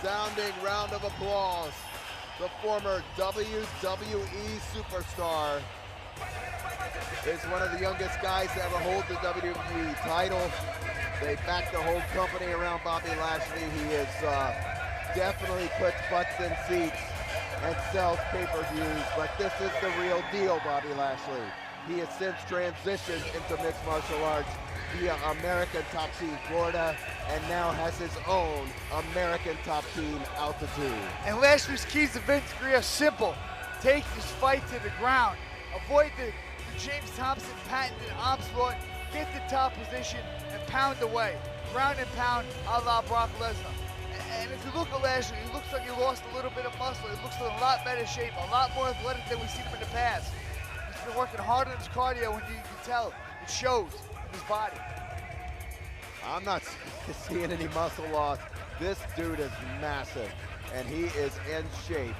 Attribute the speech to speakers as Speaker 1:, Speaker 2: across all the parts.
Speaker 1: resounding round of applause. The former WWE superstar is one of the youngest guys to ever hold the WWE title. They back the whole company around Bobby Lashley. He is definitely puts butts in seats and sells pay-per-views, but this is the real deal, Bobby Lashley. He has since transitioned into mixed martial arts via American Top Team Florida, and now has his own American Top Team Altitude.
Speaker 2: And Lashley's keys to victory are simple. Take this fight to the ground. Avoid the James Thompson patented onslaught. Get the top position and pound away. Ground and pound a la Brock Lesnar. And if you look at Lashley, he looks like he lost a little bit of muscle. He looks in a lot better shape, a lot more athletic than we've seen him in the past. He's been working hard on his cardio, and you can tell it shows in his body.
Speaker 1: I'm not seeing any muscle loss. This dude is massive, and he is in shape.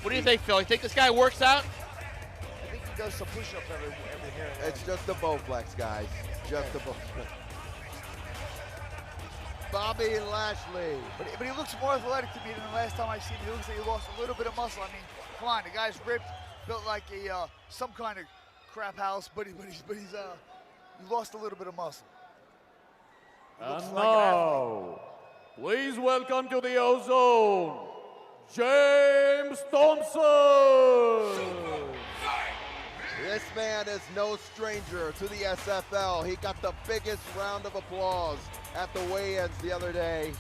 Speaker 3: What do you think, Phil? You think this guy works out?
Speaker 2: I think he does some push-ups every here and there.
Speaker 1: It's just a Bowflex, guys. Just a Bowflex. Bobby Lashley.
Speaker 2: But he looks more athletic to me than the last time I seen him. He looks like he lost a little bit of muscle. I mean, come on, the guy's ripped, built like a some kind of crap house, but he lost a little bit of muscle.
Speaker 4: And now, please welcome to the Ozone, James Thompson.
Speaker 1: This man is no stranger to the SFL. He got the biggest round of applause at the weigh-ins the other day.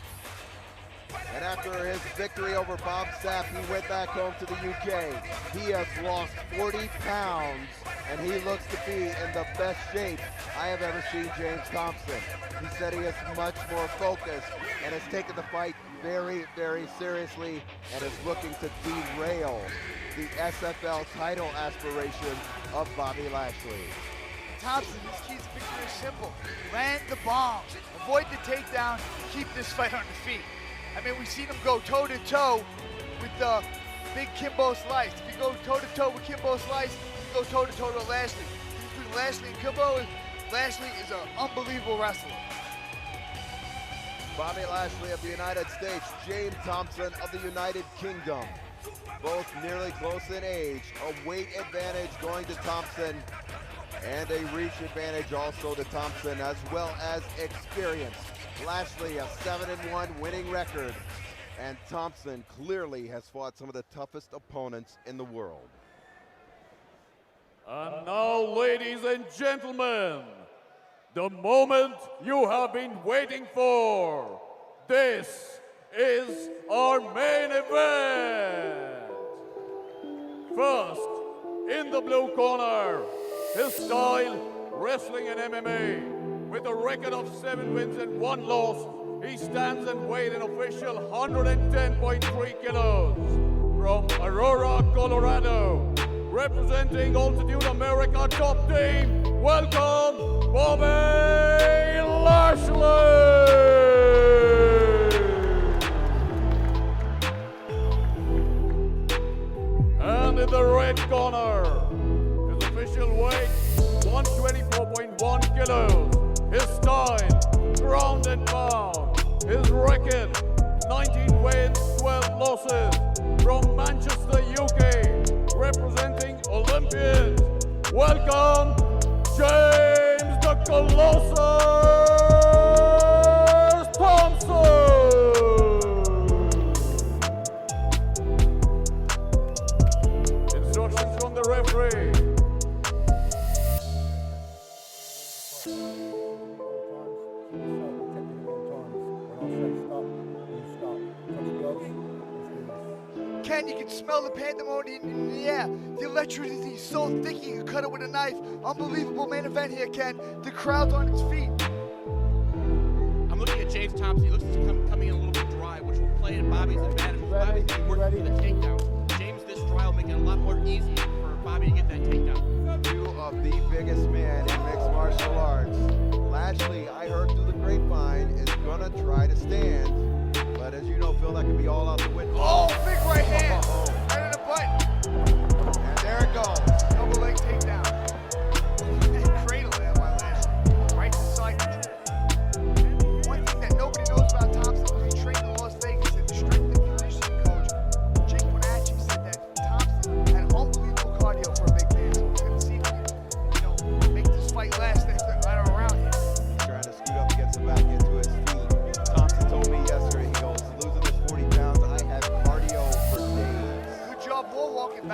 Speaker 1: And after his victory over Bob Sapp, he went back home to the UK. He has lost 40 pounds, and he looks to be in the best shape I have ever seen James Thompson. He said he is much more focused and has taken the fight very, very seriously and is looking to derail the SFL title aspirations of Bobby Lashley.
Speaker 2: Thompson, his key to victory is simple. Land the bombs, avoid the takedown, keep this fight on the feet. I mean, we've seen him go toe-to-toe with big Kimbo Slice. If you go toe-to-toe with Kimbo Slice, you go toe-to-toe with Lashley. Between Lashley and Kimbo, Lashley is an unbelievable wrestler.
Speaker 1: Bobby Lashley of the United States, James Thompson of the United Kingdom. Both nearly close in age. A weight advantage going to Thompson and a reach advantage also to Thompson, as well as experience. Lashley a 7-1 winning record, and Thompson clearly has fought some of the toughest opponents in the world.
Speaker 4: And now, ladies and gentlemen, the moment you have been waiting for. This is our main event. First, in the blue corner, his style, wrestling and MMA. With a record of 7 wins and 1 loss, he stands and weighs an official 110.3 kilos. From Aurora, Colorado, representing Altitude America Top Team, welcome, Bobby Lashley! And in the red corner, his official weight, 124.1 kilos. His style, ground and pound. His record, 19 wins, 12 losses. From Manchester, UK, representing Olympians. Welcome, James the Colossus Thompson. Instructions from the referee.
Speaker 2: Ken, you can smell the pandemonium in the air. The electricity is so thick you can cut it with a knife. Unbelievable main event here, Ken. The crowd's on its feet.
Speaker 3: I'm looking at James Thompson. He looks like he's coming in a little bit dry, which will play in Bobby's advantage. Bobby's going to be working for the takedown. James, this dry will make it a lot more easy for Bobby to get that takedown.
Speaker 1: Two of the biggest men in mixed martial arts. Lashley, I heard through the grapevine, is gonna try to stand, but as you know, Phil, that could be all out the window.
Speaker 2: Oh, big right hand, right in the butt.
Speaker 1: And there it goes.
Speaker 2: Double leg takedown. Cradle there by Lashley, right to side control. One thing that nobody knows about Thompson is he trained in Las Vegas in the strength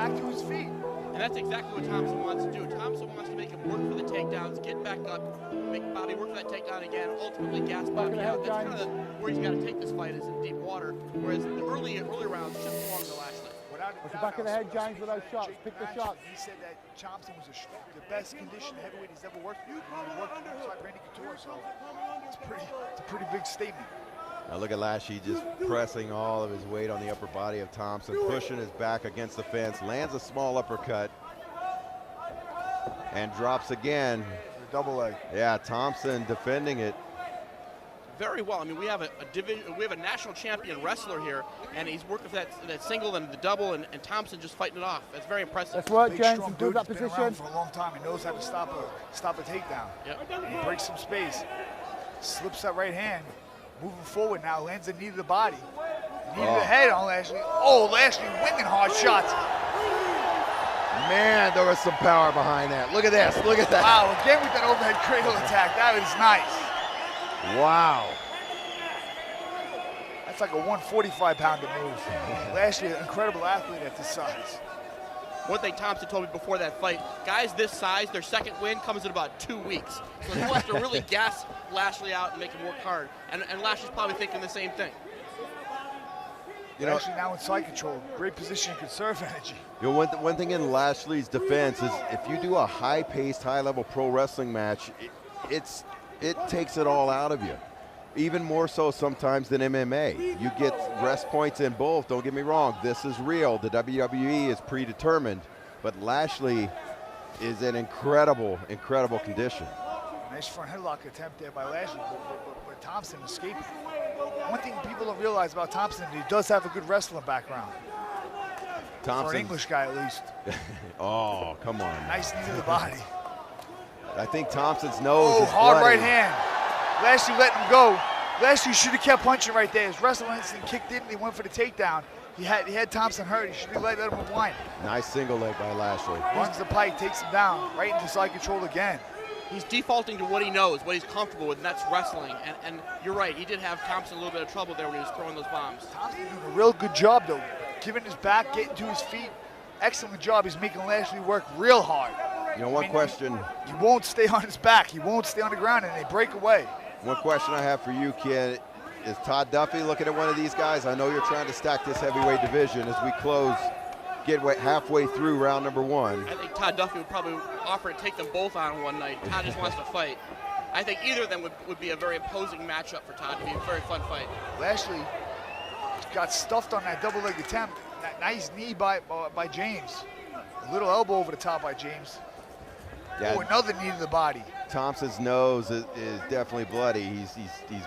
Speaker 2: back to his feet.
Speaker 3: And that's exactly what Thompson wants to do. Thompson wants to make him work for the takedowns, get back up, make Bobby work for that takedown again, ultimately gas Bobby out. That's kind of where he's got to take this fight, is in deep water, whereas the early rounds should belong to Lashley.
Speaker 5: What's the back of the head, James, with those shots? Pick the shots.
Speaker 2: He said that Thompson was the best conditioned heavyweight he's ever worked with. He worked alongside Randy Couture, so it's a pretty big statement.
Speaker 1: Now look at Lashley just pressing all of his weight on the upper body of Thompson, pushing his back against the fence, lands a small uppercut, and drops again.
Speaker 2: Double leg.
Speaker 1: Yeah, Thompson defending it.
Speaker 3: Very well. I mean, we have a national champion wrestler here, and he's working for that single and the double, and Thompson just fighting it off. That's very impressive.
Speaker 5: Let's work,
Speaker 2: Big,
Speaker 5: James,
Speaker 2: strong
Speaker 5: improve that
Speaker 2: dude. He's been
Speaker 5: position.
Speaker 2: around for a long time. He knows how to stop a takedown.
Speaker 3: Yep.
Speaker 2: He breaks some space, slips that right hand, moving forward now, lands a knee to the body. Knee to the head on Lashley. Oh, Lashley winging hard shots.
Speaker 1: Man, there was some power behind that. Look at this, look at that.
Speaker 2: Wow, again with that overhead cradle attack. That is nice.
Speaker 1: Wow.
Speaker 2: That's like a 145-pounder move. Lashley, an incredible athlete at this size.
Speaker 3: One thing Thompson told me before that fight, guys this size, their second win comes in about 2 weeks. So he'll have to really gas Lashley out and make him work hard. And Lashley's probably thinking the same thing.
Speaker 1: You know,
Speaker 2: Lashley now in side control. Great position, conserve energy.
Speaker 1: You know, one thing in Lashley's defense is if you do a high-paced, high-level pro wrestling match, it takes it all out of you. Even more so sometimes than MMA. You get rest points in both, don't get me wrong. This is real. The WWE is predetermined, but Lashley is in incredible, incredible condition.
Speaker 2: Nice front headlock attempt there by Lashley, but Thompson escaped. One thing people don't realize about Thompson, he does have a good wrestling background. For an English guy, at least.
Speaker 1: Oh, come on.
Speaker 2: Nice knee to the body.
Speaker 1: I think Thomps's nose is
Speaker 2: hard
Speaker 1: bloody.
Speaker 2: right hand. Lashley let him go. Lashley should have kept punching right there. His wrestling instinct kicked in and he went for the takedown. He had Thompson hurt. He should have let him unwind.
Speaker 1: Nice single leg by Lashley.
Speaker 2: Runs the pike, takes him down, right into side control again.
Speaker 3: He's defaulting to what he knows, what he's comfortable with, and that's wrestling. And you're right, he did have Thompson a little bit of trouble there when he was throwing those bombs.
Speaker 2: Thompson doing a real good job, though. Giving his back, getting to his feet. Excellent job. He's making Lashley work real hard.
Speaker 1: You know, one question.
Speaker 2: He won't stay on his back. He won't stay on the ground, and they break away.
Speaker 1: One question I have for you, kid. Is Todd Duffy looking at one of these guys? I know you're trying to stack this heavyweight division as we get halfway through round number one.
Speaker 3: I think Todd Duffy would probably offer to take them both on one night. Todd just wants to fight. I think either of them would be a very imposing matchup for Todd. It'd be a very fun fight.
Speaker 2: Lashley got stuffed on that double leg attempt. That nice knee by James. A little elbow over the top by James.
Speaker 1: Yeah.
Speaker 2: Oh, another knee to the body.
Speaker 1: Thompson's nose is definitely bloody. He's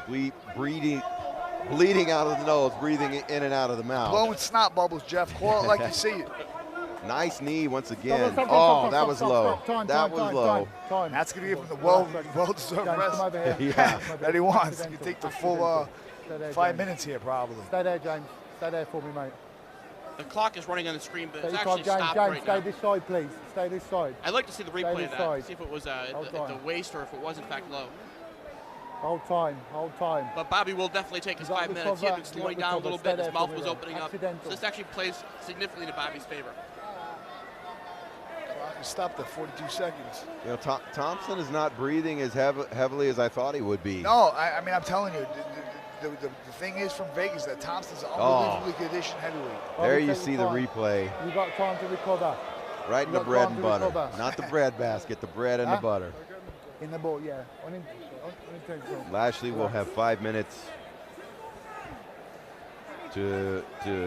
Speaker 1: bleeding out of the nose, breathing in and out of the mouth.
Speaker 2: Blowing snot bubbles, Jeff. Call it like you see it.
Speaker 1: Nice knee once again.
Speaker 5: Stop,
Speaker 1: that was low. That was low.
Speaker 2: That's going to give him the well-deserved rest that he wants. He can take the full 5 minutes here, probably.
Speaker 5: Stay there, James. Stay there for me, mate.
Speaker 3: The clock is running on the screen, but it's
Speaker 5: James,
Speaker 3: actually stopped right
Speaker 5: stay
Speaker 3: now.
Speaker 5: this side, please. Stay this side.
Speaker 3: I'd like to see the replay of that,
Speaker 5: side.
Speaker 3: see if it was at the waist or if it was in fact low.
Speaker 5: Hold time, hold time.
Speaker 3: But Bobby will definitely take his 5 minutes. He had been slowing down a little bit, his mouth was opening up. So this actually plays significantly to Bobby's favor.
Speaker 2: Stopped at 42 seconds.
Speaker 1: You know, Thompson is not breathing as heavily as I thought he would be.
Speaker 2: No, I mean, I'm telling you, the thing is from Vegas that Thompson's an unbelievably conditioned heavyweight.
Speaker 1: There you see the replay.
Speaker 5: You got time to recover.
Speaker 1: Right in the bread and butter. Not the bread basket, the bread and the butter.
Speaker 5: In the ball, yeah.
Speaker 1: Lashley will have 5 minutes to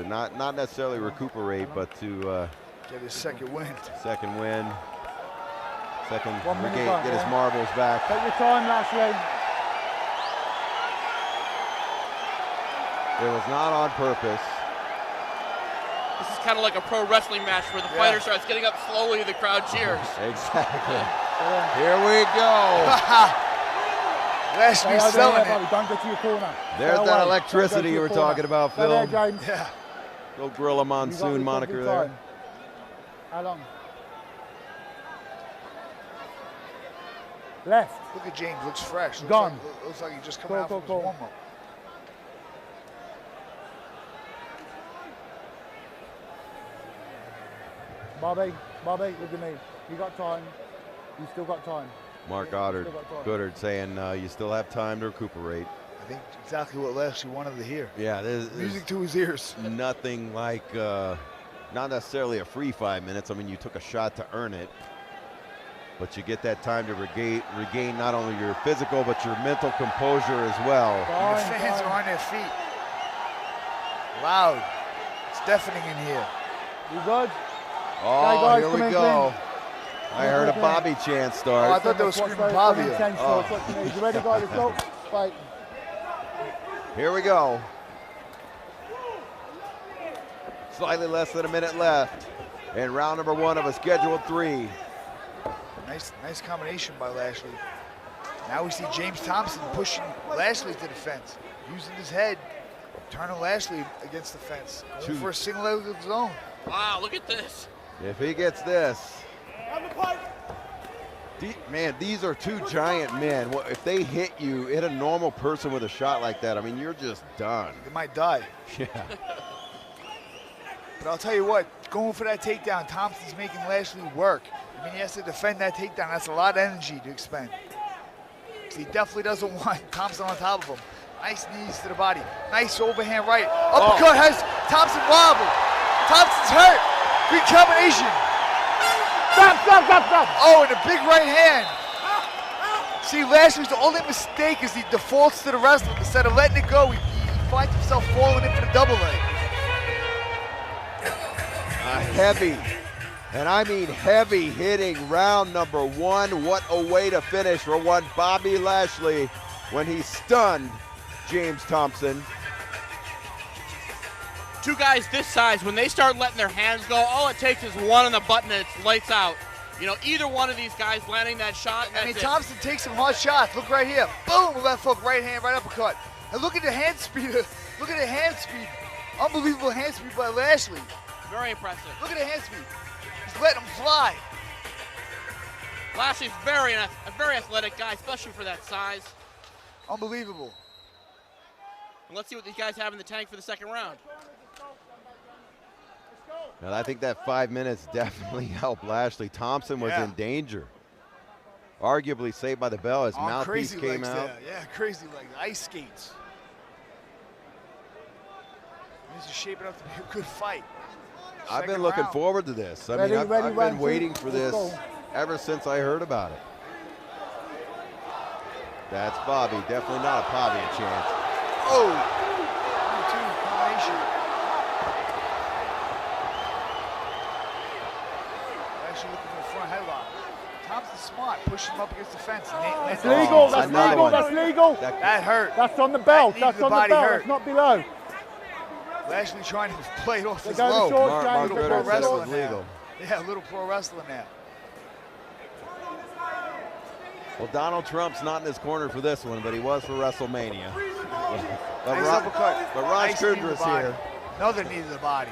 Speaker 1: not necessarily recuperate, but to
Speaker 2: get his second win.
Speaker 1: Second win. Second,
Speaker 5: get
Speaker 1: his marbles back.
Speaker 5: Take your time, Lashley.
Speaker 1: It was not on purpose.
Speaker 3: This is kind of like a pro wrestling match where the fighter starts getting up slowly, the crowd cheers.
Speaker 1: Exactly. Here we go.
Speaker 2: Lashley's selling it.
Speaker 5: Don't get to your corner.
Speaker 1: There's that electricity you were talking about, Phil.
Speaker 5: There, James.
Speaker 2: Yeah.
Speaker 1: Little Gorilla Monsoon moniker there.
Speaker 5: How long? Left.
Speaker 2: Look at James, looks fresh.
Speaker 5: Gone.
Speaker 2: Looks like he just coming out from his warm-up.
Speaker 5: Bobby, look at me. You got time. You still got time.
Speaker 1: Mark
Speaker 5: Yeah,
Speaker 1: Goddard saying you still have time to recuperate.
Speaker 2: I think exactly what Lashley wanted to hear.
Speaker 1: Yeah, there's
Speaker 2: Music to his ears.
Speaker 1: nothing like, not necessarily a free 5 minutes. I mean, you took a shot to earn it, but you get that time to regain not only your physical, but your mental composure as well.
Speaker 2: And the fans are on their feet. Loud. It's deafening in here.
Speaker 5: You good?
Speaker 1: Oh,
Speaker 5: guys,
Speaker 1: here
Speaker 5: come
Speaker 1: we
Speaker 5: in,
Speaker 1: go.
Speaker 5: clean.
Speaker 1: I heard a Bobby chant
Speaker 2: Oh, I
Speaker 1: start.
Speaker 2: thought they were screaming Bobby. You
Speaker 5: ready, guys? Let's go. Fight.
Speaker 1: Here we go. Slightly less than a minute left in round number 1 of a scheduled 3.
Speaker 2: Nice combination by Lashley. Now we see James Thompson pushing Lashley to the fence, using his head, turning Lashley against the fence, going for a single leg of his own.
Speaker 3: Wow, look at this.
Speaker 1: If he gets this, man, these are two giant men. If they hit you, hit a normal person with a shot like that, I mean, you're just done.
Speaker 2: They might die.
Speaker 1: Yeah.
Speaker 2: But I'll tell you what, going for that takedown, Thompson's making Lashley work. I mean, he has to defend that takedown. That's a lot of energy to expend. He definitely doesn't want Thompson on top of him. Nice knees to the body. Nice overhand right. Uppercut has Thompson wobbled. Thompson's hurt. Good combination.
Speaker 5: Stop.
Speaker 2: Oh, and a big right hand. See, Lashley's the only mistake is he defaults to the wrestling. Instead of letting it go, he finds himself falling in for the double leg.
Speaker 1: A heavy, and I mean heavy hitting round number 1. What a way to finish for one Bobby Lashley when he stunned James Thompson.
Speaker 3: Two guys this size, when they start letting their hands go, all it takes is one on the button and it's lights out. You know, either one of these guys landing that shot,
Speaker 2: I mean, Thompson takes some hard shots. Look right here. Boom, left hook, right hand, right uppercut. And look at the hand speed. Look at the hand speed. Unbelievable hand speed by Lashley.
Speaker 3: Very impressive.
Speaker 2: Look at the hand speed. He's letting him fly.
Speaker 3: Lashley's a very athletic guy, especially for that size.
Speaker 2: Unbelievable.
Speaker 3: And let's see what these guys have in the tank for the second round.
Speaker 1: Now, I think that 5 minutes definitely helped Lashley. Thompson was in danger. Arguably saved by the bell. His mouthpiece came out.
Speaker 2: There. Yeah, crazy legs. Ice skates. This is shaping up to be a good fight.
Speaker 1: I've been looking forward to this. I mean, I've been waiting for this ever since I heard about it. That's Bobby. Definitely not a Bobby a chance.
Speaker 2: Oh! 1-2 combination. Actually looking for the front headlock. Thompson's smart, pushing him up against the fence.
Speaker 5: That's legal, that's legal.
Speaker 2: That hurt.
Speaker 5: That's on the belt,
Speaker 2: that's on the belt,
Speaker 5: that's not below.
Speaker 2: Lashley trying to play it off his
Speaker 5: go
Speaker 2: low.
Speaker 5: to short,
Speaker 1: Mark
Speaker 2: Little pro
Speaker 1: Goddard said it was
Speaker 2: wrestling
Speaker 1: legal.
Speaker 2: now. Yeah, a little pro wrestling now.
Speaker 1: Well, Donald Trump's not in his corner for this one, but he was for WrestleMania.
Speaker 2: Nice uppercut.
Speaker 1: But Raj
Speaker 2: Nice knee to the
Speaker 1: Kudra's
Speaker 2: body.
Speaker 1: here.
Speaker 2: Another knee to the body.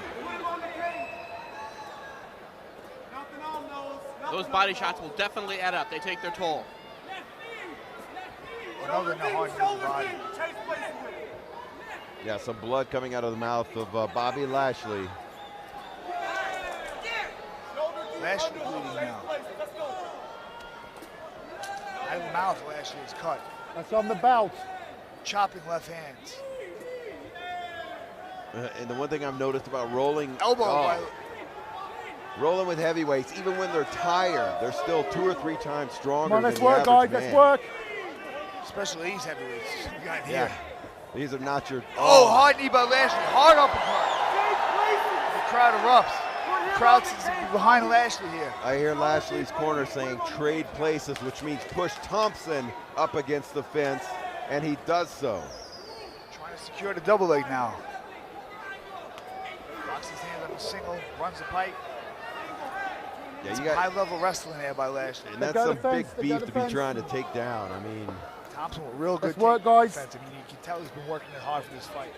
Speaker 3: Those body shots will definitely add up. They take their toll.
Speaker 2: Another hard knee to the body.
Speaker 1: Yeah, some blood coming out of the mouth of Bobby Lashley.
Speaker 2: Lashley bleeding now. Out of the mouth, Lashley is cut.
Speaker 5: That's on the belt.
Speaker 2: Chopping left hands.
Speaker 1: And the one thing I've noticed about rolling,
Speaker 2: Elbow.
Speaker 1: rolling with heavyweights, even when they're tired, they're still 2 or 3 times stronger.
Speaker 5: Come on, let's
Speaker 1: than the
Speaker 5: work,
Speaker 1: average
Speaker 5: guys, let's
Speaker 1: man.
Speaker 5: work.
Speaker 2: Especially these heavyweights. We got here.
Speaker 1: Yeah, these are not your.
Speaker 2: Oh, hard knee by Lashley. Hard uppercut. The crowd erupts. The crowd seems to be behind Lashley here.
Speaker 1: I hear Lashley's corner saying trade places, which means push Thompson up against the fence, and he does so.
Speaker 2: Trying to secure the double leg now. Locks his hand on the single, runs the pipe.
Speaker 1: Yeah,
Speaker 2: Some
Speaker 1: you got
Speaker 2: high-level wrestling there by Lashley.
Speaker 1: and that's some big beef to be trying to take down. I mean,
Speaker 2: Thompson with real good
Speaker 5: Let's work, guys.
Speaker 2: defense. I mean, you can tell he's been working hard for this fight.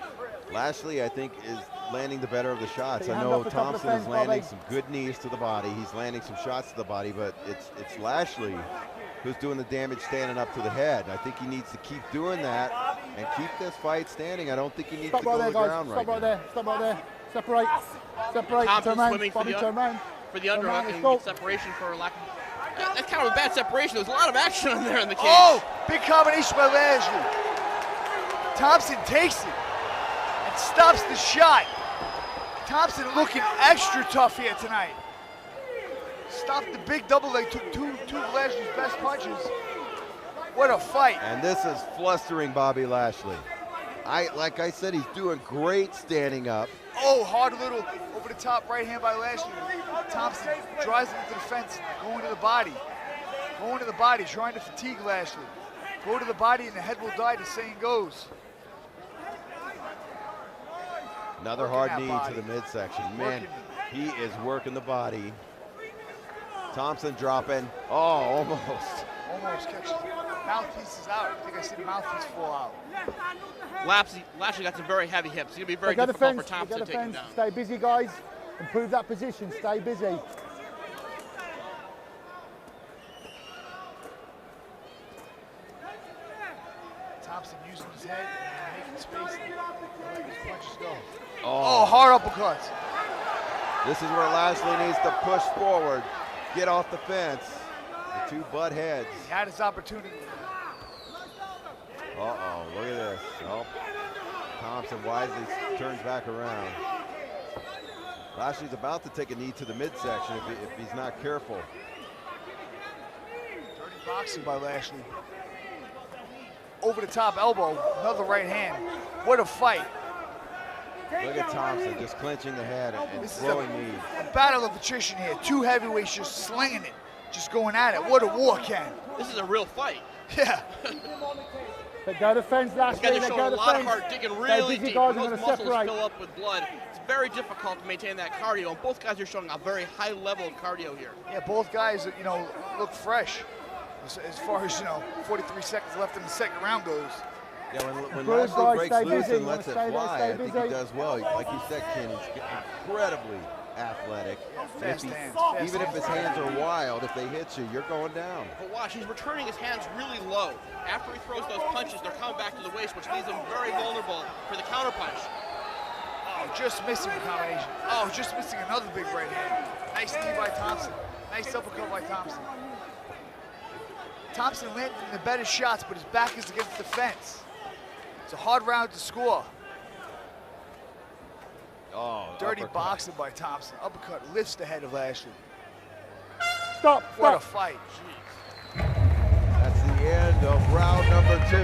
Speaker 1: Lashley, I think, is landing the better of the shots.
Speaker 5: Put your
Speaker 1: I
Speaker 5: hand
Speaker 1: know
Speaker 5: up the top of the
Speaker 1: Thompson is
Speaker 5: fence,
Speaker 1: landing
Speaker 5: Bobby.
Speaker 1: some good knees to the body. He's landing some shots to the body, but it's Lashley who's doing the damage standing up to the head. I think he needs to keep doing that and keep this fight standing. I don't think he needs
Speaker 5: Stop
Speaker 1: to
Speaker 5: right
Speaker 1: go
Speaker 5: there,
Speaker 1: to the
Speaker 5: guys.
Speaker 1: ground
Speaker 5: Stop
Speaker 1: right
Speaker 5: right there. Stop right there. Separate. Separate.
Speaker 3: Thompson
Speaker 5: Turn around.
Speaker 3: swimming for
Speaker 5: Bobby,
Speaker 3: the
Speaker 5: turn around.
Speaker 3: for the underhook and get separation for lack of. That's kind of a bad separation. There was a lot of action on there in the cage.
Speaker 2: Oh, big combination by Lashley. Thompson takes it and stops the shot. Thompson looking extra tough here tonight. Stopped the big double leg, took two of Lashley's best punches. What a fight.
Speaker 1: And this is flustering Bobby Lashley. Like I said, he's doing great standing up.
Speaker 2: Oh, hard little over the top right hand by Lashley. Thompson drives him to the fence, going to the body. Going to the body, trying to fatigue Lashley. Go to the body and the head will die, the saying goes.
Speaker 1: Another hard knee to the midsection. Man, he is working the body. Thompson dropping. Oh, almost.
Speaker 2: Almost catches it. Mouthpiece is out. I think I see the mouthpiece fall out.
Speaker 3: Lashley got some very heavy hips. It's going to be very difficult for Thompson to take him down.
Speaker 5: Stay busy, guys. Improve that position. Stay busy.
Speaker 2: Thompson using his head and making space and letting his punches go. Oh, hard uppercuts.
Speaker 1: This is where Lashley needs to push forward, get off the fence. The two butt heads.
Speaker 2: He had his opportunity.
Speaker 1: Uh-oh, look at this. Oh, Thompson wisely turns back around. Lashley's about to take a knee to the midsection if he's not careful.
Speaker 2: Dirty boxing by Lashley. Over the top elbow, another right hand. What a fight.
Speaker 1: Look at Thompson just clenching the head and throwing knees.
Speaker 2: A battle of attrition here. Two heavyweights just slinging it, just going at it. What a war, Ken.
Speaker 3: This is a real fight.
Speaker 2: Yeah.
Speaker 5: Let go the fence, Lashley.
Speaker 3: They're
Speaker 5: Let
Speaker 3: showing
Speaker 5: go
Speaker 3: a
Speaker 5: the
Speaker 3: lot of
Speaker 5: fence.
Speaker 3: heart, digging really
Speaker 5: busy,
Speaker 3: deep.
Speaker 5: guys.
Speaker 3: Those
Speaker 5: I'm gonna
Speaker 3: muscles
Speaker 5: separate.
Speaker 3: fill up with blood. It's very difficult to maintain that cardio, and both guys are showing a very high level of cardio here.
Speaker 2: Yeah, both guys, you know, look fresh. As far as, 43 seconds left in the second round goes.
Speaker 1: Yeah, when Lashley breaks loose and lets it fly, I think he
Speaker 5: busy.
Speaker 1: does well. Like you said, Ken, he's incredibly athletic.
Speaker 2: Fast hands.
Speaker 1: Even if his hands are wild, if they hit you, you're going down.
Speaker 3: But watch, he's returning his hands really low. After he throws those punches, they're coming back to the waist, which leaves him very vulnerable for the counterpunch.
Speaker 2: Oh, just missing the combination. Oh, just missing another big right hand. Nice knee by Thompson. Nice uppercut by Thompson. Thompson landed the better shots, but his back is against the fence. It's a hard round to score.
Speaker 1: Oh,
Speaker 2: Dirty
Speaker 1: uppercut.
Speaker 2: boxing by Thompson. Uppercut lifts the head of Lashley.
Speaker 5: Stop.
Speaker 2: What a fight.
Speaker 1: That's the end of round number 2.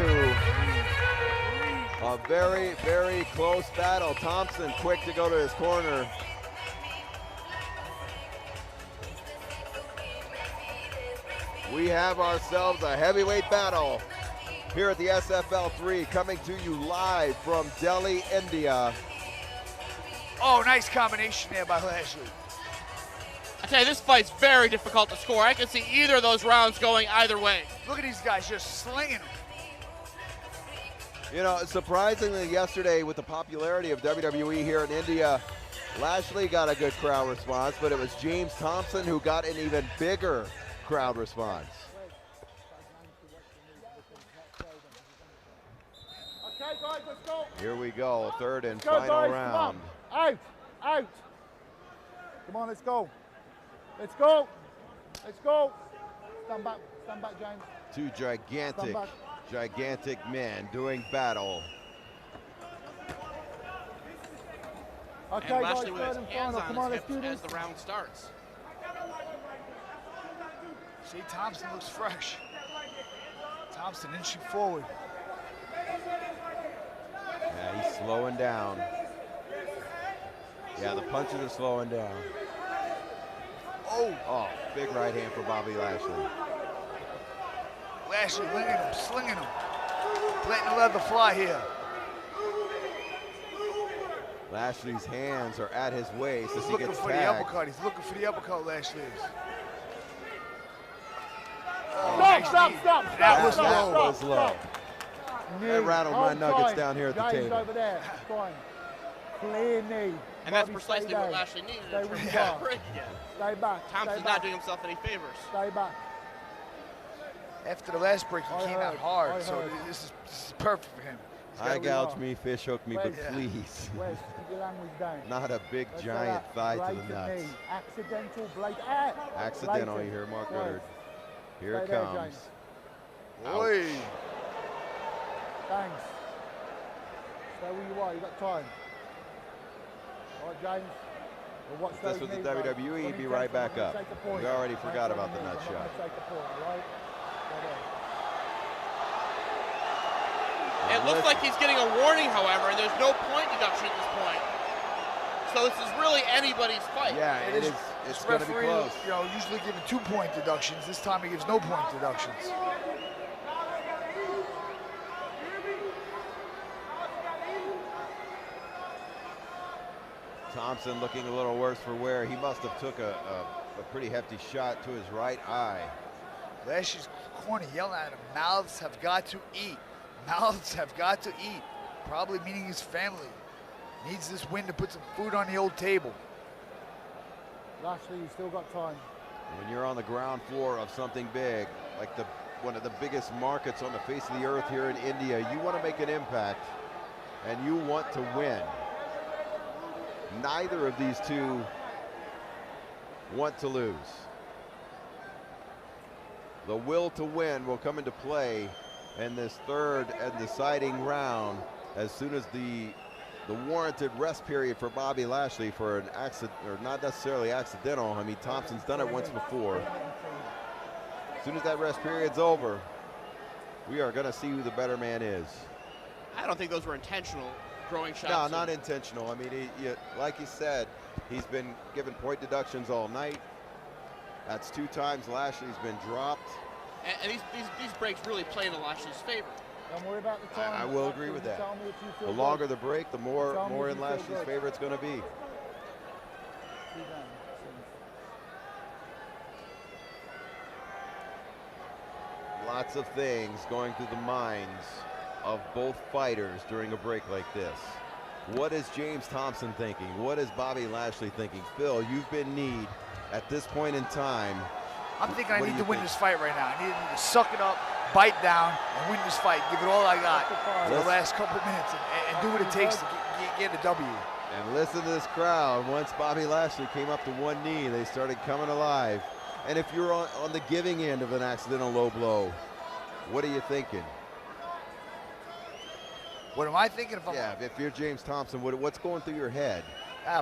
Speaker 1: A very, very close battle. Thompson quick to go to his corner. We have ourselves a heavyweight battle here at the SFL 3, coming to you live from Delhi, India.
Speaker 2: Oh, nice combination there by Lashley.
Speaker 3: I tell you, this fight's very difficult to score. I can see either of those rounds going either way.
Speaker 2: Look at these guys just slinging them.
Speaker 1: You know, surprisingly yesterday with the popularity of WWE here in India, Lashley got a good crowd response, but it was James Thompson who got an even bigger crowd response.
Speaker 5: Okay, guys, let's go.
Speaker 1: Here we go, third and
Speaker 5: Let's go,
Speaker 1: final
Speaker 5: guys.
Speaker 1: round.
Speaker 5: Come on. Out. Come on, let's go. Let's go. Let's go. Stand back, James.
Speaker 1: Two gigantic men doing battle.
Speaker 5: Okay,
Speaker 3: And
Speaker 5: guys,
Speaker 3: Lashley with
Speaker 5: third
Speaker 3: his
Speaker 5: and
Speaker 3: hands
Speaker 5: final.
Speaker 3: on
Speaker 5: Come
Speaker 3: his
Speaker 5: on, let's
Speaker 3: hips
Speaker 5: do this.
Speaker 3: as the round starts.
Speaker 2: See, Thompson looks fresh. Thompson inching forward.
Speaker 1: Yeah, he's slowing down. Yeah, the punches are slowing down. Oh, big right hand for Bobby Lashley.
Speaker 2: Lashley slinging him. Letting the leather fly here.
Speaker 1: Lashley's hands are at his waist as
Speaker 2: He's
Speaker 1: he
Speaker 2: looking
Speaker 1: gets
Speaker 2: for the
Speaker 1: tagged.
Speaker 2: uppercut. He's looking for the uppercut, Lashley is.
Speaker 5: Stop.
Speaker 2: That was
Speaker 1: That
Speaker 2: low.
Speaker 1: was low. That rattled my nuggets down here at the
Speaker 5: James
Speaker 1: table.
Speaker 5: over there. Fine. Clear knee.
Speaker 3: And that's
Speaker 5: Bobby,
Speaker 3: precisely
Speaker 5: stay
Speaker 3: what
Speaker 5: down.
Speaker 3: Lashley needed
Speaker 5: Stay
Speaker 3: in
Speaker 5: with
Speaker 3: terms
Speaker 5: the
Speaker 3: of
Speaker 5: bar.
Speaker 3: break.
Speaker 5: Stay back.
Speaker 3: Thompson's
Speaker 5: stay
Speaker 3: not
Speaker 5: back.
Speaker 3: doing himself any favors.
Speaker 5: Stay back.
Speaker 2: After the last break, he came out hard, so
Speaker 5: heard.
Speaker 2: this is perfect for him.
Speaker 1: Eye gouge me, fish hook me, but please.
Speaker 5: Wes, keep your language down.
Speaker 1: Not a big
Speaker 5: Let's
Speaker 1: giant
Speaker 5: go
Speaker 1: thigh to
Speaker 5: blatant
Speaker 1: the nuts.
Speaker 5: knee. Accidental blade.
Speaker 1: Accidental,
Speaker 5: Blatant.
Speaker 1: you hear Mark
Speaker 5: Wes,
Speaker 1: Goddard. Here it
Speaker 5: stay there,
Speaker 1: comes.
Speaker 5: James.
Speaker 2: Oi.
Speaker 5: Thanks. Stay where you are, you got time. All right, James. We'll watch
Speaker 1: If this
Speaker 5: those
Speaker 1: was the
Speaker 5: knees, mate.
Speaker 1: WWE, he'd be
Speaker 5: 20
Speaker 1: right back
Speaker 5: seconds,
Speaker 1: up.
Speaker 5: I'm gonna take a point.
Speaker 1: We already forgot
Speaker 5: Don't
Speaker 1: about the
Speaker 5: take
Speaker 1: nut
Speaker 5: I'm
Speaker 1: shot.
Speaker 5: not gonna take a point, all right? Go there.
Speaker 3: It looks like he's getting a warning, however, and there's no point deduction at this point. So this is really anybody's fight.
Speaker 1: Yeah, it is. It's going to be
Speaker 2: Referee,
Speaker 1: close.
Speaker 2: you know, usually giving 2-point deductions. This time he gives no point deductions.
Speaker 1: Thompson looking a little worse for wear. He must have took a pretty hefty shot to his right eye.
Speaker 2: Lashley's corner yelling at him, mouths have got to eat. Mouths have got to eat. Probably meaning his family. Needs this win to put some food on the old table.
Speaker 5: Lashley, you still got time.
Speaker 1: When you're on the ground floor of something big, like one of the biggest markets on the face of the earth here in India, you want to make an impact and you want to win. Neither of these two want to lose. The will to win will come into play in this third and deciding round as soon as the warranted rest period for Bobby Lashley for an accident, or not necessarily accidental. I mean, Thompson's done it once before. As soon as that rest period's over, we are going to see who the better man is.
Speaker 3: I don't think those were intentional throwing shots.
Speaker 1: No, not intentional. I mean, like you said, he's been given point deductions all night. That's 2 times Lashley's been dropped.
Speaker 3: And these breaks really play into Lashley's favor.
Speaker 5: Don't worry about the time.
Speaker 1: I will agree with that.
Speaker 5: Tell me if you feel
Speaker 1: The
Speaker 5: good.
Speaker 1: longer the break, the more
Speaker 5: Tell me if
Speaker 1: in
Speaker 5: you feel
Speaker 1: Lashley's
Speaker 5: good.
Speaker 1: favor it's going to be.
Speaker 5: See them,
Speaker 1: Lots of things going through the minds of both fighters during a break like this. What is James Thompson thinking? What is Bobby Lashley thinking? Phil, you've been kneed at this point in time.
Speaker 2: I'm thinking I
Speaker 1: What do
Speaker 2: need
Speaker 1: you
Speaker 2: to win
Speaker 1: think?
Speaker 2: this fight right now. I need to suck it up, bite down, and win this fight. Give it all I got for the last couple minutes and do what it takes to get a W.
Speaker 1: And listen to this crowd. Once Bobby Lashley came up to one knee, they started coming alive. And if you're on the giving end of an accidental low blow, what are you thinking?
Speaker 2: What am I thinking if I'm...
Speaker 1: Yeah, if you're James Thompson, what's going through your head?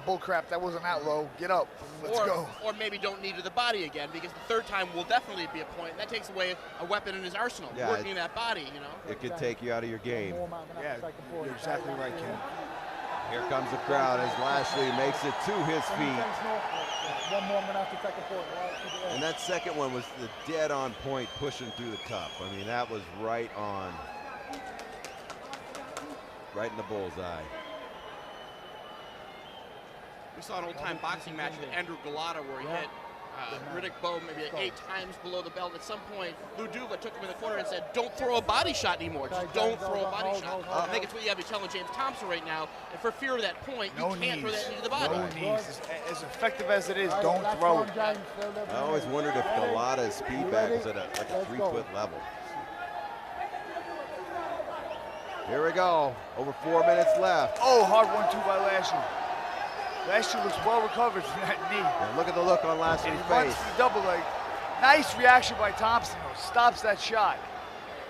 Speaker 2: bull crap, that wasn't that low. Get up, let's go.
Speaker 3: Or maybe don't knee to the body again, because the third time will definitely be a point. That takes away a weapon in his arsenal,
Speaker 1: Yeah,
Speaker 3: working that body, you know.
Speaker 1: It could take you out of your game.
Speaker 2: Yeah, you're exactly right, Ken.
Speaker 1: Here comes the crowd as Lashley makes it to his feet.
Speaker 5: One more, I'm gonna have to take a point. All right, keep it there.
Speaker 1: And that second one was the dead on point, pushing through the cup. I mean, that was right on. Right in the bullseye.
Speaker 3: We saw an old-time boxing match with Andrew Galata where he hit Riddick Bowe maybe like 8 times below the belt. At some point, Lou Duva took him in the corner and said, don't throw a body shot anymore. Just don't throw a body shot. I think it's what you have to be telling James Thompson right now. And for fear of that point, you can't throw that knee to the body.
Speaker 2: No knees. As effective as it is, don't throw it.
Speaker 1: I always wondered if Galata's speed back was at a 3-foot level. Here we go. Over 4 minutes left.
Speaker 2: Oh, hard 1-2 by Lashley. Lashley looks well recovered from that knee.
Speaker 1: And look at the look on Lashley's
Speaker 2: And he runs
Speaker 1: face.
Speaker 2: the double leg. Nice reaction by Thompson, though. Stops that shot.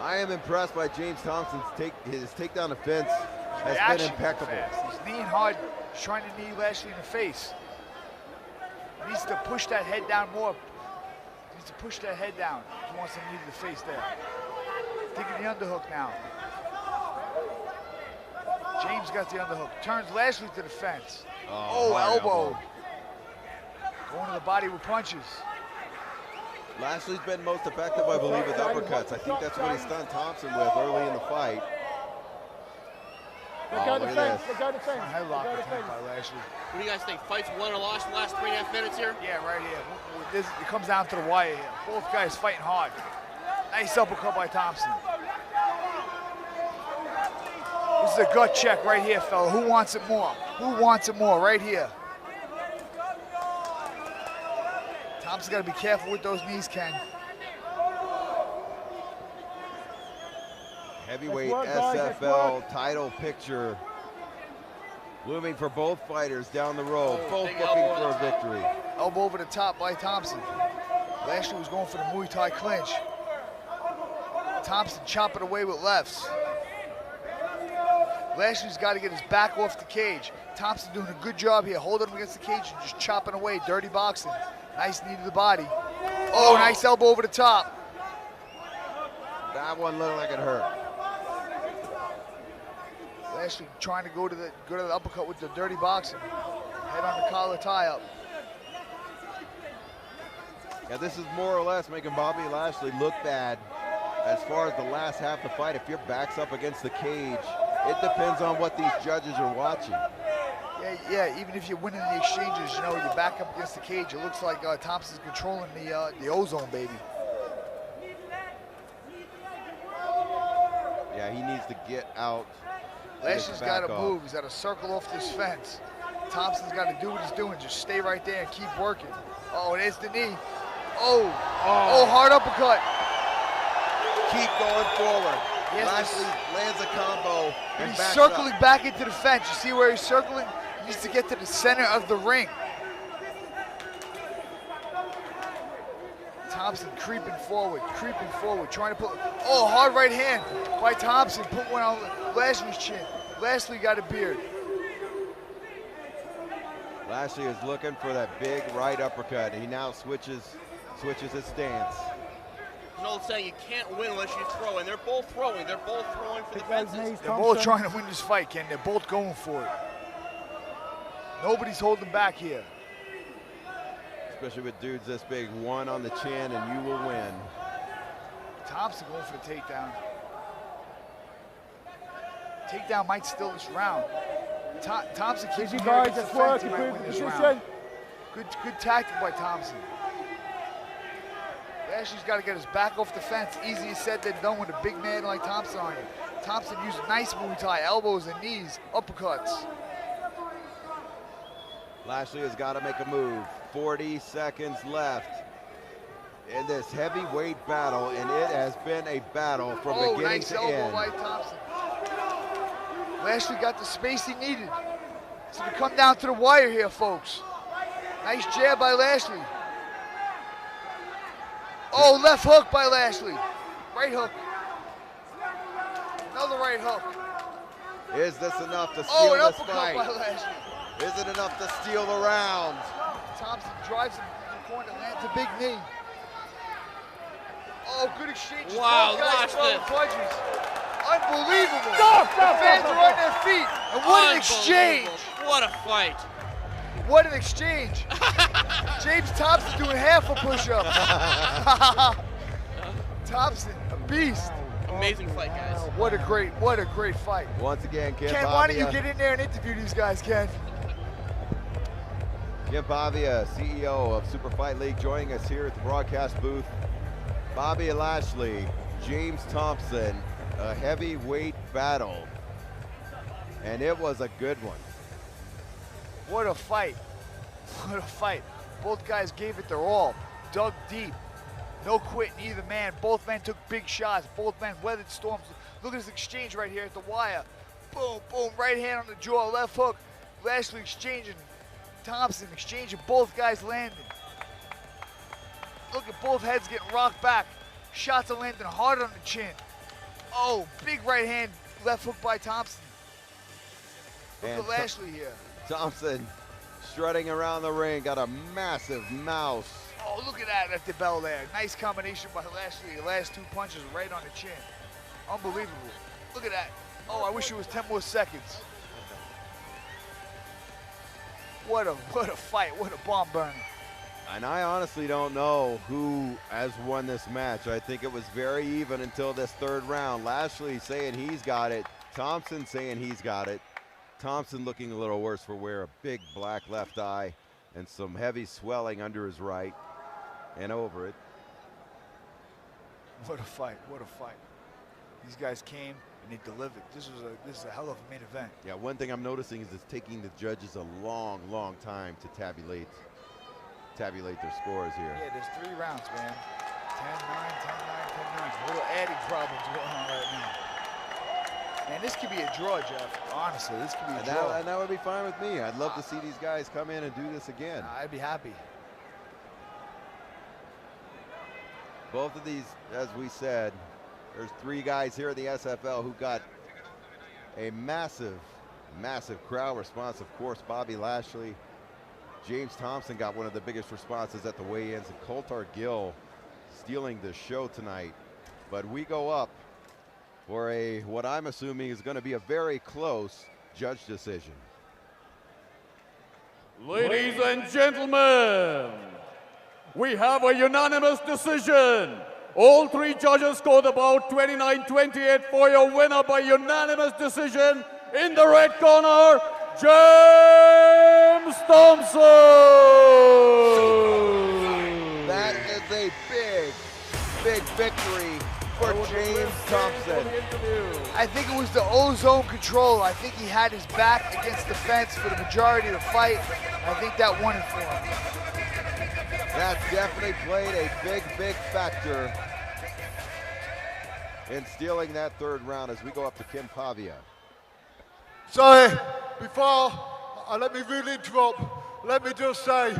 Speaker 1: I am impressed by James Thompson's his takedown defense has
Speaker 2: Reaction
Speaker 1: been impeccable.
Speaker 2: fast. He's kneeing hard. He's trying to knee Lashley in the face. He needs to push that head down more. He needs to push that head down. He wants to knee to the face there. Thinking the underhook now. James got the underhook. Turns Lashley to the fence. Oh,
Speaker 1: hard
Speaker 2: elbow. Going to the body with punches.
Speaker 1: Lashley's been most effective, I believe, with uppercuts. I think that's what he stunned Thompson with early in the fight.
Speaker 5: Go to
Speaker 1: look at
Speaker 5: fence.
Speaker 1: this.
Speaker 5: Go to fence.
Speaker 2: Headlock
Speaker 5: Go to
Speaker 2: attempt
Speaker 5: fence.
Speaker 2: by Lashley.
Speaker 3: What do you guys think? Fights won or lost in the last 3.5 minutes here?
Speaker 2: Yeah, right here. It comes down to the wire here. Both guys fighting hard. Nice uppercut by Thompson. This is a gut check right here, fella. Who wants it more? Who wants it more? Right here. Thompson's got to be careful with those knees, Ken.
Speaker 1: Heavyweight
Speaker 5: Let's work, guys, let's
Speaker 1: SFL title picture looming for both fighters down the road, both
Speaker 3: big
Speaker 1: looking
Speaker 3: elbow.
Speaker 1: for a victory.
Speaker 2: Elbow over the top by Thompson. Lashley was going for the Muay Thai clinch. Thompson chopping away with lefts. Lashley's got to get his back off the cage. Thompson doing a good job here, holding him against the cage and just chopping away, dirty boxing. Nice knee to the body. Oh, nice elbow over the top.
Speaker 1: That one looked like it hurt.
Speaker 2: Lashley trying to go to the uppercut with the dirty boxing. Head on the collar tie up.
Speaker 1: Yeah, this is more or less making Bobby Lashley look bad as far as the last half of the fight. If your back's up against the cage, it depends on what these judges are watching.
Speaker 2: Yeah, even if you're winning the exchanges, you know, you're back up against the cage. It looks like Thompson's controlling the ozone, baby.
Speaker 1: Yeah, he needs to get out.
Speaker 2: Lashley's got to move. He's got to circle off this fence. Thompson's got to do what he's doing. Just stay right there and keep working. Oh, there's the knee. Oh, hard uppercut.
Speaker 1: Keep going forward.
Speaker 2: Yes,
Speaker 1: Lashley lands a combo and
Speaker 2: he's
Speaker 1: backs
Speaker 2: circling
Speaker 1: up.
Speaker 2: back into the fence. You see where he's circling? He needs to get to the center of the ring. Thompson creeping forward, trying to put, hard right hand by Thompson. Put one on Lashley's chin. Lashley got a beard.
Speaker 1: Lashley is looking for that big right uppercut. He now switches his stance.
Speaker 3: There's an old saying, you can't win unless you throw, and they're both throwing. They're both throwing for the fences.
Speaker 2: They're both trying to win this fight, Ken. They're both going for it. Nobody's holding back here.
Speaker 1: Especially with dudes this big, one on the chin and you will win.
Speaker 2: Thompson going for the takedown. Takedown might steal this round. Thompson keeps
Speaker 5: You
Speaker 2: him
Speaker 5: guys,
Speaker 2: against the
Speaker 5: let's
Speaker 2: fence.
Speaker 5: work,
Speaker 2: He might
Speaker 5: improve
Speaker 2: win
Speaker 5: the
Speaker 2: this
Speaker 5: position.
Speaker 2: round. Good tactic by Thompson. Lashley's got to get his back off the fence. Easier said than done with a big man like Thompson on you. Thompson used nice Muay Thai, elbows and knees, uppercuts.
Speaker 1: Lashley has got to make a move. 40 seconds left in this heavyweight battle, and it has been a battle from beginning
Speaker 2: nice
Speaker 1: to
Speaker 2: elbow
Speaker 1: end.
Speaker 2: by Thompson. Lashley got the space he needed. It's gonna come down to the wire here, folks. Nice jab by Lashley. Oh, left hook by Lashley. Right hook. Another right hook.
Speaker 1: Is this enough to steal
Speaker 2: An
Speaker 1: this
Speaker 2: uppercut
Speaker 1: fight?
Speaker 2: by Lashley.
Speaker 1: Is it enough to steal the round?
Speaker 2: Thompson drives him to the corner, lands a big knee. Oh, good exchange.
Speaker 3: Wow,
Speaker 2: Both guys
Speaker 3: watch
Speaker 2: throwing
Speaker 3: this.
Speaker 2: punches. Unbelievable.
Speaker 5: Stop,
Speaker 2: The
Speaker 5: stop,
Speaker 2: fans
Speaker 5: stop,
Speaker 2: are on their feet. And what an exchange.
Speaker 3: Unbelievable. What a fight.
Speaker 2: What an exchange. James Thompson doing half a push-up. Thompson, a beast.
Speaker 3: Amazing fight, guys.
Speaker 2: What a great fight.
Speaker 1: Once again, Ken
Speaker 2: Ken, why don't you
Speaker 1: Pavia.
Speaker 2: get in there and interview these guys, Ken?
Speaker 1: Ken Pavia, CEO of Super Fight League, joining us here at the broadcast booth. Bobby Lashley, James Thompson, a heavyweight battle. And it was a good one.
Speaker 2: What a fight. What a fight. Both guys gave it their all. Dug deep. No quitting either man. Both men took big shots. Both men weathered storms. Look at this exchange right here at the wire. Boom, boom, right hand on the jaw, left hook. Lashley exchanging. Thompson exchanging. Both guys landing. Look at both heads getting rocked back. Shots are landing hard on the chin. Oh, big right hand, left hook by Thompson. Look at Lashley here.
Speaker 1: Thompson strutting around the ring, got a massive mouse.
Speaker 2: Oh, look at that at the bell there. Nice combination by Lashley. The last two punches right on the chin. Unbelievable. Look at that. Oh, I wish it was 10 more seconds. What a fight. What a bomb burner.
Speaker 1: And I honestly don't know who has won this match. I think it was very even until this third round. Lashley saying he's got it. Thompson saying he's got it. Thompson looking a little worse for wear, a big black left eye and some heavy swelling under his right and over it.
Speaker 2: What a fight. What a fight. These guys came and they delivered. This is a hell of a main event.
Speaker 1: Yeah, one thing I'm noticing is it's taking the judges a long, long time to tabulate their scores here.
Speaker 2: Yeah, there's 3 rounds, man. 10-9, 10-9, 10-9. Little adding problems going on right now. Man, this could be a draw, Jeff. Honestly, this could be a draw.
Speaker 1: And that would be fine with me. I'd love to see these guys come in and do this again.
Speaker 2: I'd be happy.
Speaker 1: Both of these, as we said, there's 3 guys here in the SFL who got a massive, massive crowd response. Of course, Bobby Lashley. James Thompson got one of the biggest responses at the weigh-ins, and Coulter Gill stealing the show tonight. But we go up for what I'm assuming is going to be a very close judge decision.
Speaker 4: Ladies and gentlemen, we have a unanimous decision. All 3 judges scored about 29-28 for your winner by unanimous decision. In the red corner, James Thompson.
Speaker 1: That is a big, big victory for James Thompson.
Speaker 2: I think it was the ozone control. I think he had his back against the fence for the majority of the fight. I think that won it for him.
Speaker 1: That definitely played a big, big factor in stealing that 3rd round as we go up to Kim Pavia.
Speaker 5: Sorry, before I let me really interrupt, let me just say,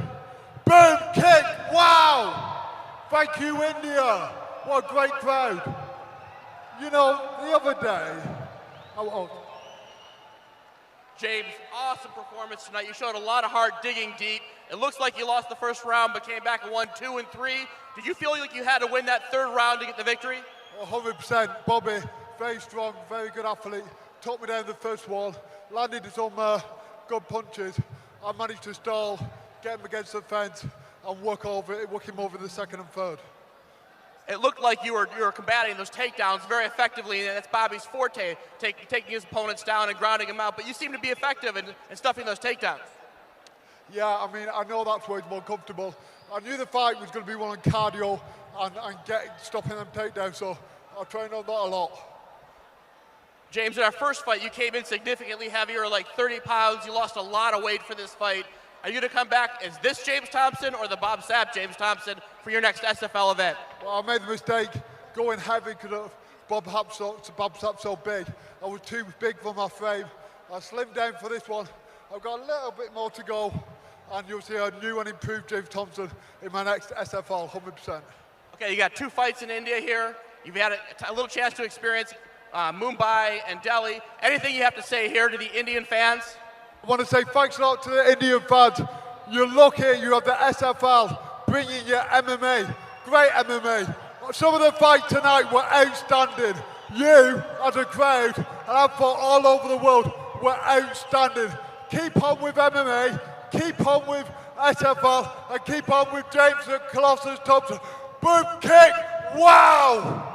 Speaker 5: boom kick, wow! Thank you, India. What a great crowd. You know, the other day,
Speaker 3: James, awesome performance tonight. You showed a lot of heart digging deep. It looks like you lost the 1st round, but came back and won 2 and 3. Did you feel like you had to win that 3rd round to get the victory?
Speaker 5: 100%. Bobby, very strong, very good athlete. Took me down the first wall, landed some good punches. I managed to stall, get him against the fence, and work him over the 2nd and 3rd.
Speaker 3: It looked like you were combating those takedowns very effectively, and that's Bobby's forte, taking his opponents down and grounding them out. But you seem to be effective in stuffing those takedowns.
Speaker 5: Yeah, I mean, I know that's where he's more comfortable. I knew the fight was going to be one on cardio and stopping them takedowns, so I trained on that a lot.
Speaker 3: James, in our first fight, you came in significantly heavier, like 30 pounds. You lost a lot of weight for this fight. Are you going to come back as this James Thompson or the Bob Sapp James Thompson for your next SFL event?
Speaker 5: Well, I made the mistake going heavy because Bob Sapp's so big. I was too big for my frame. I slimmed down for this one. I've got a little bit more to go, and you'll see a new and improved James Thompson in my next SFL, 100%.
Speaker 3: Okay, you got 2 fights in India here. You've had a little chance to experience Mumbai and Delhi. Anything you have to say here to the Indian fans?
Speaker 5: I want to say thanks a lot to the Indian fans. You're lucky you have the SFL bringing your MMA, great MMA. Some of the fights tonight were outstanding. You, as a crowd, and I thought all over the world, were outstanding. Keep on with MMA, keep on with SFL, and keep on with James the Colossus Thompson. Boom kick, wow!